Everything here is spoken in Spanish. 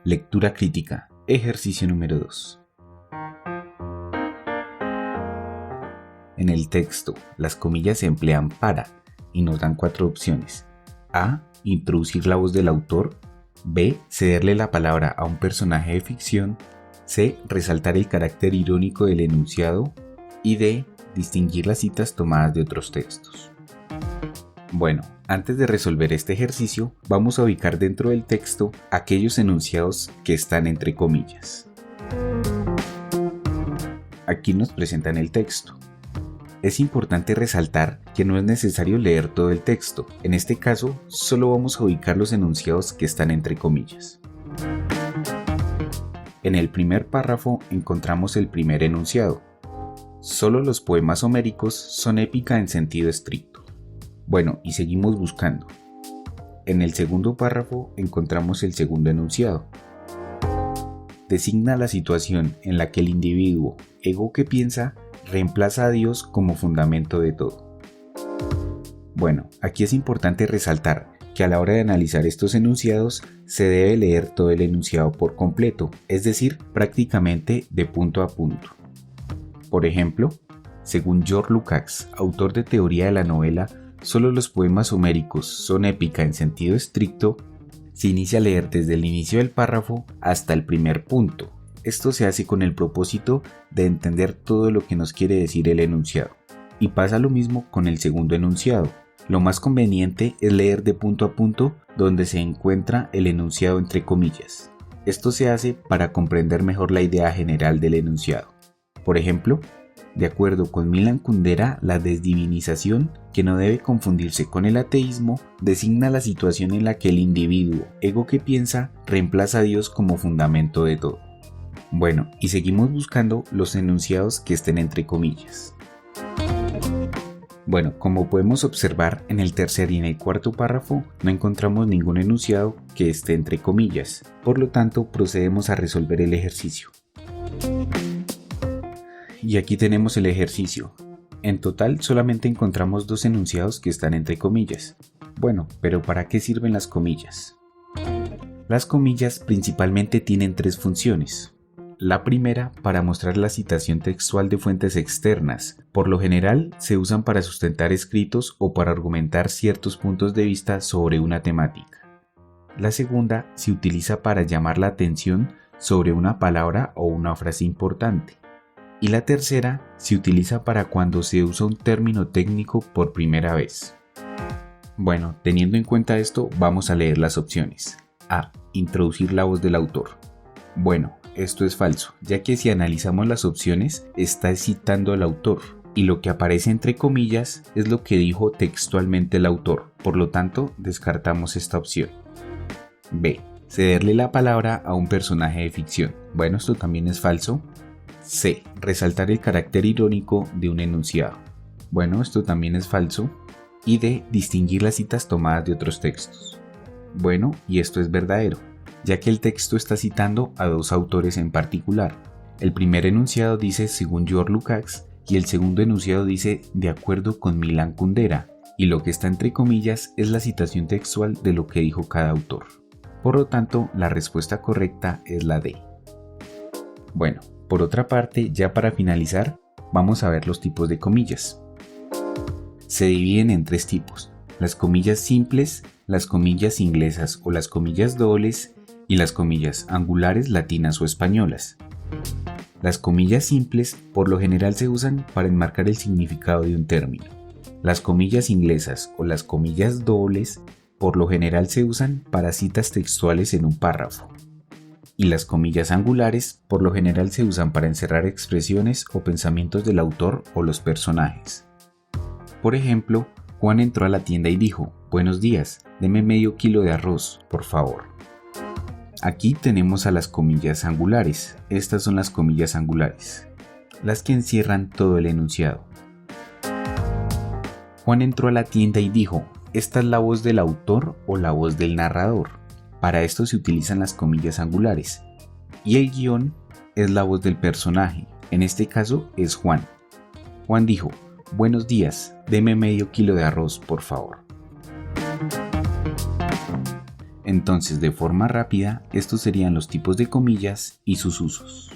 Lectura crítica. Ejercicio número 2. En el texto, las comillas se emplean para y nos dan 4 opciones. A. Introducir la voz del autor. B. Cederle la palabra a un personaje de ficción. C. Resaltar el carácter irónico del enunciado. Y D. Distinguir las citas tomadas de otros textos. Bueno, antes de resolver este ejercicio, vamos a ubicar dentro del texto aquellos enunciados que están entre comillas. Aquí nos presentan el texto. Es importante resaltar que no es necesario leer todo el texto. En este caso, solo vamos a ubicar los enunciados que están entre comillas. En el primer párrafo encontramos el primer enunciado. Solo los poemas homéricos son épica en sentido estricto. Bueno, y seguimos buscando. En el segundo párrafo encontramos el segundo enunciado. Designa la situación en la que el individuo, ego que piensa, reemplaza a Dios como fundamento de todo. Bueno, aquí es importante resaltar que a la hora de analizar estos enunciados se debe leer todo el enunciado por completo, es decir, prácticamente de punto a punto. Por ejemplo, según George Lukács, autor de teoría de la novela Solo los poemas homéricos son épica en sentido estricto, se inicia a leer desde el inicio del párrafo hasta el primer punto. Esto se hace con el propósito de entender todo lo que nos quiere decir el enunciado. Y pasa lo mismo con el segundo enunciado. Lo más conveniente es leer de punto a punto donde se encuentra el enunciado entre comillas. Esto se hace para comprender mejor la idea general del enunciado. Por ejemplo, de acuerdo con Milan Kundera, la desdivinización, que no debe confundirse con el ateísmo, designa la situación en la que el individuo, ego que piensa, reemplaza a Dios como fundamento de todo. Bueno, y seguimos buscando los enunciados que estén entre comillas. Bueno, como podemos observar, en el tercer y en el cuarto párrafo no encontramos ningún enunciado que esté entre comillas, por lo tanto procedemos a resolver el ejercicio. Y aquí tenemos el ejercicio. En total solamente encontramos 2 enunciados que están entre comillas. Bueno, pero ¿para qué sirven las comillas? Las comillas principalmente tienen 3 funciones. La primera, para mostrar la citación textual de fuentes externas. Por lo general, se usan para sustentar escritos o para argumentar ciertos puntos de vista sobre una temática. La segunda, se utiliza para llamar la atención sobre una palabra o una frase importante. Y la tercera se utiliza para cuando se usa un término técnico por primera vez. Bueno, teniendo en cuenta esto, vamos a leer las opciones. A. Introducir la voz del autor. Bueno, esto es falso, ya que si analizamos las opciones, está citando al autor, y lo que aparece entre comillas es lo que dijo textualmente el autor, por lo tanto, descartamos esta opción. B. Cederle la palabra a un personaje de ficción. Bueno, esto también es falso. C. Resaltar el carácter irónico de un enunciado. Bueno, esto también es falso. Y D. Distinguir las citas tomadas de otros textos. Bueno, y esto es verdadero, ya que el texto está citando a 2 autores en particular. El primer enunciado dice según George Lukács y el segundo enunciado dice de acuerdo con Milan Kundera, y lo que está entre comillas es la citación textual de lo que dijo cada autor. Por lo tanto, la respuesta correcta es la D. Bueno, por otra parte, ya para finalizar, vamos a ver los tipos de comillas. Se dividen en 3 tipos: las comillas simples, las comillas inglesas o las comillas dobles y las comillas angulares latinas o españolas. Las comillas simples por lo general se usan para enmarcar el significado de un término. Las comillas inglesas o las comillas dobles por lo general se usan para citas textuales en un párrafo. Y las comillas angulares por lo general se usan para encerrar expresiones o pensamientos del autor o los personajes. Por ejemplo, Juan entró a la tienda y dijo: «Buenos días, deme medio kilo de arroz, por favor». Aquí tenemos a las comillas angulares. Estas son las comillas angulares, las que encierran todo el enunciado. Juan entró a la tienda y dijo: «¿Esta es la voz del autor o la voz del narrador?». Para esto se utilizan las comillas angulares. Y el guión es la voz del personaje, en este caso es Juan. Juan dijo: «Buenos días, deme medio kilo de arroz, por favor». Entonces, de forma rápida, estos serían los tipos de comillas y sus usos.